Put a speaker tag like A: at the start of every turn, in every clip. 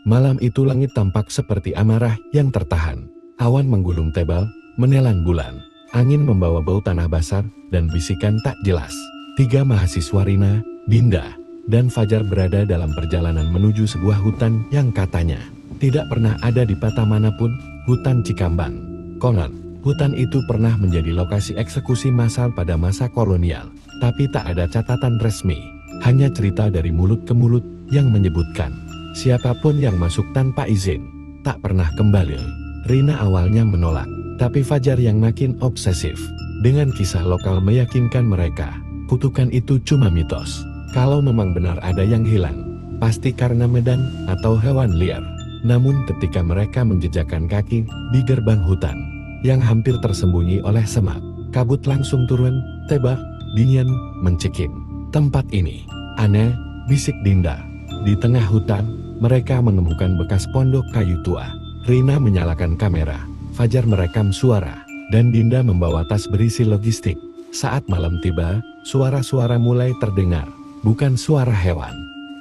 A: Malam itu langit tampak seperti amarah yang tertahan. Awan menggulung tebal, menelan bulan. Angin membawa bau tanah basah dan bisikan tak jelas. 3 mahasiswa Rina, Dinda, dan Fajar berada dalam perjalanan menuju sebuah hutan yang katanya tidak pernah ada di patah manapun, hutan Cikambang. Konon, hutan itu pernah menjadi lokasi eksekusi massal pada masa kolonial. Tapi tak ada catatan resmi, hanya cerita dari mulut ke mulut yang menyebutkan siapapun yang masuk tanpa izin tak pernah kembali. Rina awalnya menolak, tapi Fajar yang makin obsesif dengan kisah lokal meyakinkan mereka kutukan itu cuma mitos. Kalau memang benar ada yang hilang, pasti karena medan atau hewan liar. Namun ketika mereka menjejakkan kaki di gerbang hutan yang hampir tersembunyi oleh semak, kabut langsung turun, tebal, dingin, mencekik. Tempat ini aneh, bisik Dinda. Di tengah hutan, mereka menemukan bekas pondok kayu tua. Rina menyalakan kamera, Fajar merekam suara, dan Dinda membawa tas berisi logistik. Saat malam tiba, suara-suara mulai terdengar. Bukan suara hewan,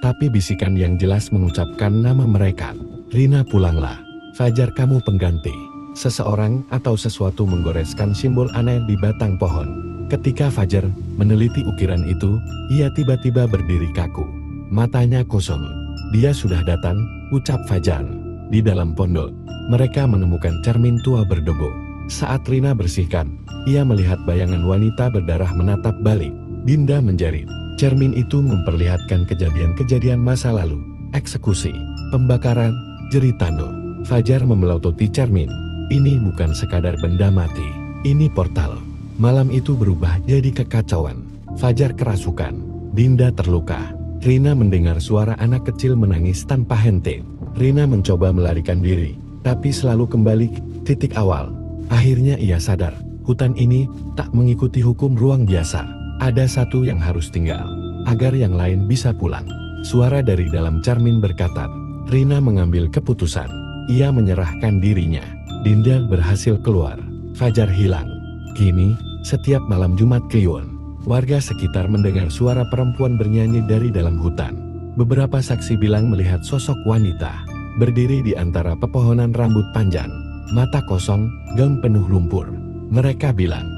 A: tapi bisikan yang jelas mengucapkan nama mereka. Rina, pulanglah. Fajar, kamu pengganti. Seseorang atau sesuatu menggoreskan simbol aneh di batang pohon. Ketika Fajar meneliti ukiran itu, ia tiba-tiba berdiri kaku. Matanya kosong. Dia sudah datang, ucap Fajar. Di dalam pondok, mereka menemukan cermin tua berdebu. Saat Rina bersihkan, ia melihat bayangan wanita berdarah menatap balik. Dinda menjerit. Cermin itu memperlihatkan kejadian-kejadian masa lalu. Eksekusi, pembakaran, jeritano. Fajar memelototi cermin. Ini bukan sekadar benda mati. Ini portal. Malam itu berubah jadi kekacauan. Fajar kerasukan. Dinda terluka. Rina mendengar suara anak kecil menangis tanpa henti. Rina mencoba melarikan diri, tapi selalu kembali ke titik awal. Akhirnya ia sadar, hutan ini tak mengikuti hukum ruang biasa. Ada satu yang harus tinggal, agar yang lain bisa pulang. Suara dari dalam cermin berkata, Rina mengambil keputusan. Ia menyerahkan dirinya. Dinda berhasil keluar. Fajar hilang. Kini, setiap malam Jumat Kliwon, warga sekitar mendengar suara perempuan bernyanyi dari dalam hutan. Beberapa saksi bilang melihat sosok wanita berdiri di antara pepohonan rambut panjang, mata kosong, gaun penuh lumpur. Mereka bilang,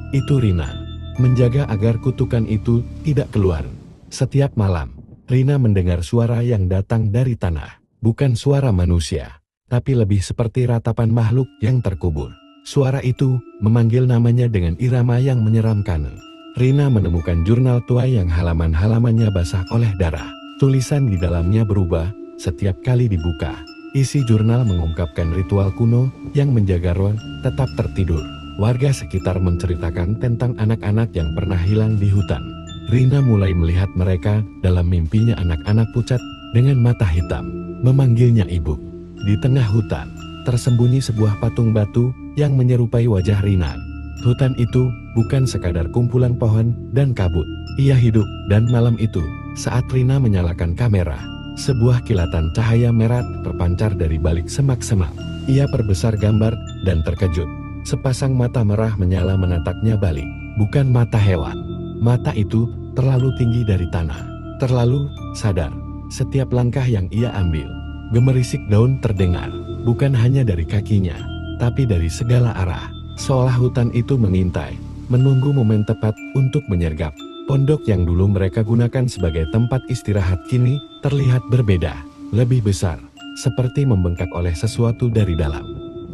A: itu Rina. Menjaga agar kutukan itu tidak keluar. Setiap malam, Rina mendengar suara yang datang dari tanah. Bukan suara manusia, tapi lebih seperti ratapan makhluk yang terkubur. Suara itu memanggil namanya dengan irama yang menyeramkan. Rina menemukan jurnal tua yang halaman-halamannya basah oleh darah. Tulisan di dalamnya berubah setiap kali dibuka. Isi jurnal mengungkapkan ritual kuno yang menjaga roh tetap tertidur. Warga sekitar menceritakan tentang anak-anak yang pernah hilang di hutan. Rina mulai melihat mereka dalam mimpinya, anak-anak pucat dengan mata hitam, memanggilnya ibu. Di tengah hutan, tersembunyi sebuah patung batu yang menyerupai wajah Rina. Hutan itu bukan sekadar kumpulan pohon dan kabut. Ia hidup, dan malam itu, saat Rina menyalakan kamera, sebuah kilatan cahaya merah terpancar dari balik semak-semak. Ia perbesar gambar dan terkejut. Sepasang mata merah menyala menatapnya balik. Bukan mata hewan. Mata itu terlalu tinggi dari tanah. Terlalu sadar. Setiap langkah yang ia ambil, gemerisik daun terdengar. Bukan hanya dari kakinya, tapi dari segala arah. Seolah hutan itu mengintai, menunggu momen tepat untuk menyergap. Pondok yang dulu mereka gunakan sebagai tempat istirahat kini terlihat berbeda. Lebih besar, seperti membengkak oleh sesuatu dari dalam.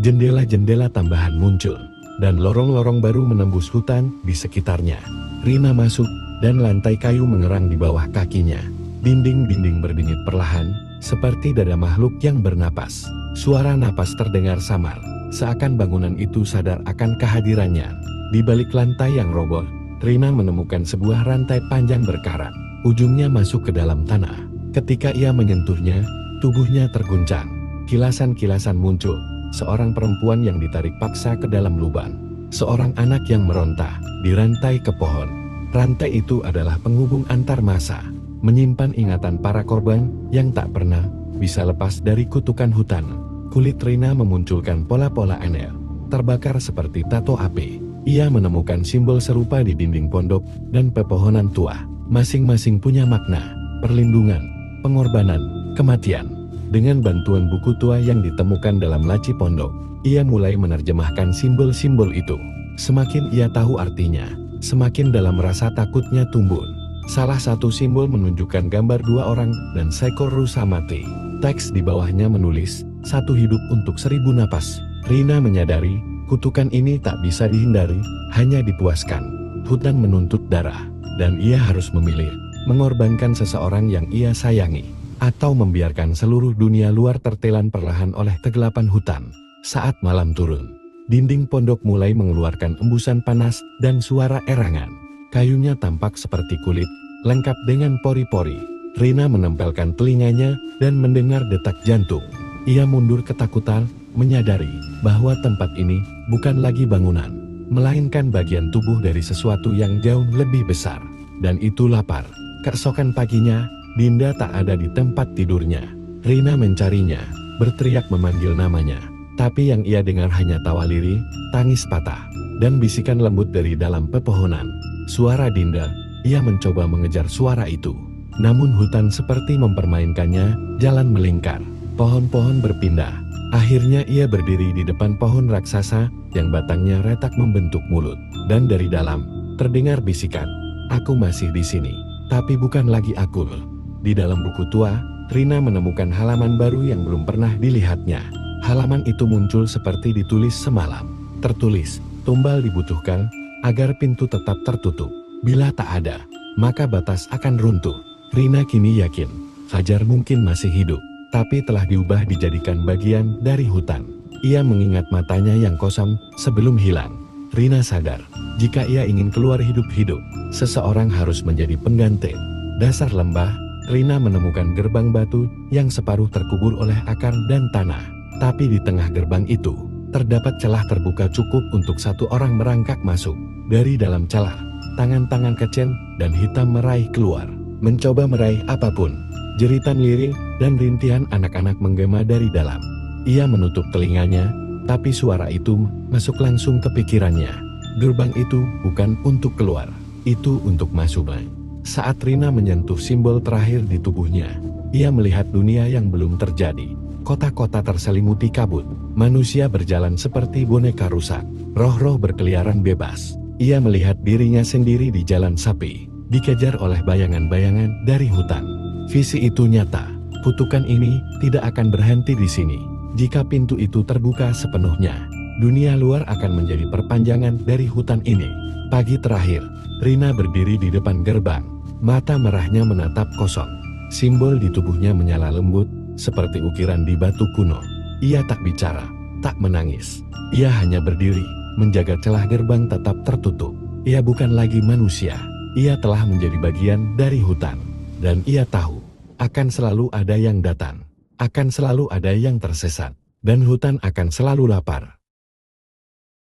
A: Jendela-jendela tambahan muncul, dan lorong-lorong baru menembus hutan di sekitarnya. Rina masuk, dan lantai kayu mengerang di bawah kakinya. Dinding-dinding berdenyut perlahan, seperti dada makhluk yang bernapas. Suara napas terdengar samar, seakan bangunan itu sadar akan kehadirannya. Di balik lantai yang roboh, Rina menemukan sebuah rantai panjang berkarat. Ujungnya masuk ke dalam tanah. Ketika ia menyentuhnya, tubuhnya terguncang. Kilasan-kilasan muncul. Seorang perempuan yang ditarik paksa ke dalam lubang. Seorang anak yang meronta, dirantai ke pohon. Rantai itu adalah penghubung antar masa, menyimpan ingatan para korban yang tak pernah bisa lepas dari kutukan hutan. Kulit Rina memunculkan pola-pola aneh, terbakar seperti tato api. Ia menemukan simbol serupa di dinding pondok dan pepohonan tua. Masing-masing punya makna, perlindungan, pengorbanan, kematian. Dengan bantuan buku tua yang ditemukan dalam laci pondok, ia mulai menerjemahkan simbol-simbol itu. Semakin ia tahu artinya, semakin dalam rasa takutnya tumbuh. Salah satu simbol menunjukkan gambar 2 orang dan seekor rusa mati. Teks di bawahnya menulis, 1 hidup untuk 1000 napas. Rina menyadari, kutukan ini tak bisa dihindari, hanya dipuaskan. Hutan menuntut darah, dan ia harus memilih, mengorbankan seseorang yang ia sayangi, atau membiarkan seluruh dunia luar tertelan perlahan oleh kegelapan hutan. Saat malam turun, dinding pondok mulai mengeluarkan embusan panas dan suara erangan. Kayunya tampak seperti kulit, lengkap dengan pori-pori. Rina menempelkan telinganya dan mendengar detak jantung. Ia mundur ketakutan, menyadari bahwa tempat ini bukan lagi bangunan, melainkan bagian tubuh dari sesuatu yang jauh lebih besar. Dan itu lapar. Keesokan paginya, Dinda tak ada di tempat tidurnya. Rina mencarinya, berteriak memanggil namanya. Tapi yang ia dengar hanya tawa lirih, tangis patah, dan bisikan lembut dari dalam pepohonan. Suara Dinda, ia mencoba mengejar suara itu. Namun hutan seperti mempermainkannya, jalan melingkar, pohon-pohon berpindah. Akhirnya ia berdiri di depan pohon raksasa, yang batangnya retak membentuk mulut. Dan dari dalam, terdengar bisikan, "Aku masih di sini, tapi bukan lagi aku." Di dalam buku tua, Rina menemukan halaman baru yang belum pernah dilihatnya. Halaman itu muncul seperti ditulis semalam. Tertulis, tumbal dibutuhkan, agar pintu tetap tertutup. Bila tak ada, maka batas akan runtuh. Rina kini yakin, Fajar mungkin masih hidup, tapi telah diubah dijadikan bagian dari hutan. Ia mengingat matanya yang kosong sebelum hilang. Rina sadar, jika ia ingin keluar hidup-hidup, seseorang harus menjadi pengganti. Dasar lembah, Rina menemukan gerbang batu yang separuh terkubur oleh akar dan tanah. Tapi di tengah gerbang itu, terdapat celah terbuka cukup untuk 1 orang merangkak masuk. Dari dalam celah, tangan-tangan kecil dan hitam meraih keluar. Mencoba meraih apapun. Jeritan lirih dan rintihan anak-anak menggema dari dalam. Ia menutup telinganya, tapi suara itu masuk langsung ke pikirannya. Gerbang itu bukan untuk keluar, itu untuk masuk. Saat Rina menyentuh simbol terakhir di tubuhnya, ia melihat dunia yang belum terjadi. Kota-kota terselimuti kabut, manusia berjalan seperti boneka rusak, roh-roh berkeliaran bebas. Ia melihat dirinya sendiri di jalan sapi, dikejar oleh bayangan-bayangan dari hutan. Visi itu nyata, kutukan ini tidak akan berhenti di sini. Jika pintu itu terbuka sepenuhnya, dunia luar akan menjadi perpanjangan dari hutan ini. Pagi terakhir, Rina berdiri di depan gerbang, mata merahnya menatap kosong. Simbol di tubuhnya menyala lembut, seperti ukiran di batu kuno. Ia tak bicara, tak menangis. Ia hanya berdiri, menjaga celah gerbang tetap tertutup. Ia bukan lagi manusia, ia telah menjadi bagian dari hutan. Dan ia tahu, akan selalu ada yang datang, akan selalu ada yang tersesat, dan hutan akan selalu lapar.